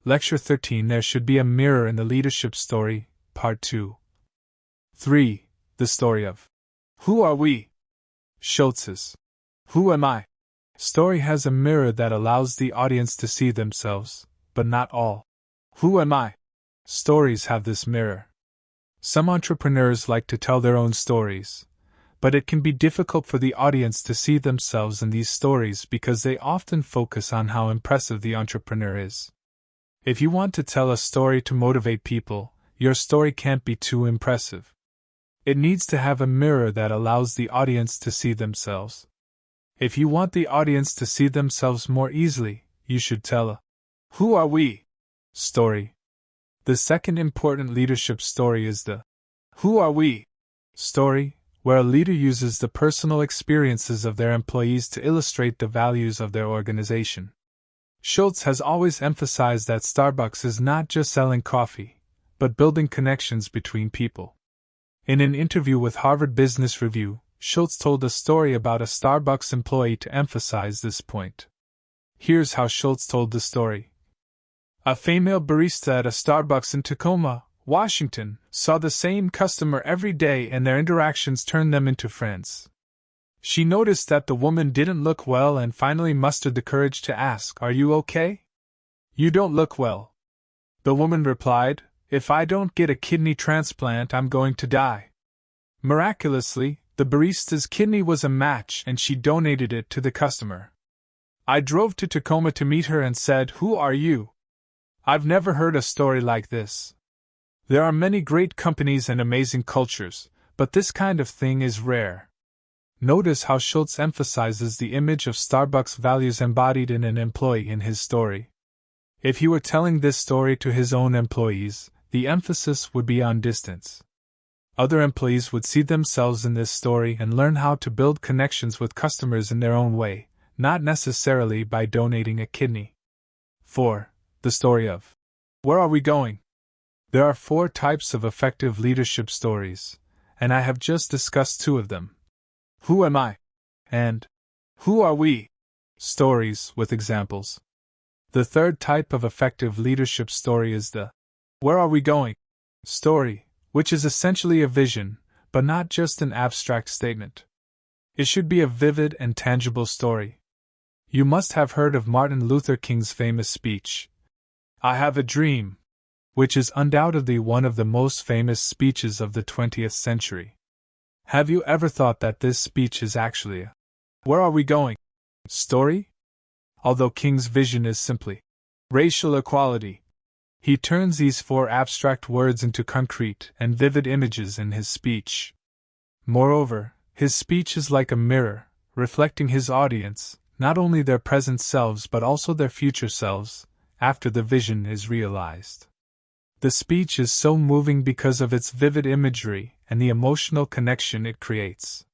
Lecture 13. There should be a mirror in the leadership story, Part 2. 3. The story of Who are we? Schultz's Who am I? Story has a mirror that allows the audience to see themselves, but not all. Who am I? Stories have this mirror. Some entrepreneurs like to tell their own stories, but it can be difficult for the audience to see themselves in these stories because they often focus on how impressive the entrepreneur is. If you want to tell a story to motivate people, your story can't be too impressive. It needs to have a mirror that allows the audience to see themselves. If you want the audience to see themselves more easily, you should tell a Who are we? Story. The second important leadership story is the Who are we? Story, where a leader uses the personal experiences of their employees to illustrate the values of their organization. Schultz has always emphasized that Starbucks is not just selling coffee, but building connections between people. In an interview with Harvard Business Review, Schultz told a story about a Starbucks employee to emphasize this point. Here's how Schultz told the story. A female barista at a Starbucks in Tacoma, Washington, saw the same customer every day and their interactions turned them into friends. She noticed that the woman didn't look well and finally mustered the courage to ask, "Are you okay?" "You don't look well." The woman replied, "If I don't get a kidney transplant, I'm going to die." Miraculously, the barista's kidney was a match and she donated it to the customer. I drove to Tacoma to meet her and said, "Who are you?" I've never heard a story like this. There are many great companies and amazing cultures, but this kind of thing is rare. Notice how Schultz emphasizes the image of Starbucks values embodied in an employee in his story. If he were telling this story to his own employees, the emphasis would be on distance. Other employees would see themselves in this story and learn how to build connections with customers in their own way, not necessarily by donating a kidney. 4. The story of Where are we going? There are 4 types of effective leadership stories, and I have just discussed 2 of them. Who am I? And Who are we? Stories with examples. The third type of effective leadership story is the Where are we going? Story, which is essentially a vision, but not just an abstract statement. It should be a vivid and tangible story. You must have heard of Martin Luther King's famous speech, "I have a dream," which is undoubtedly one of the most famous speeches of the 20th century. Have you ever thought that this speech is actually a Where are we going? Story? Although King's vision is simply racial equality, he turns these 4 abstract words into concrete and vivid images in his speech. Moreover, his speech is like a mirror, reflecting his audience, not only their present selves but also their future selves, after the vision is realized. The speech is so moving because of its vivid imagery and the emotional connection it creates.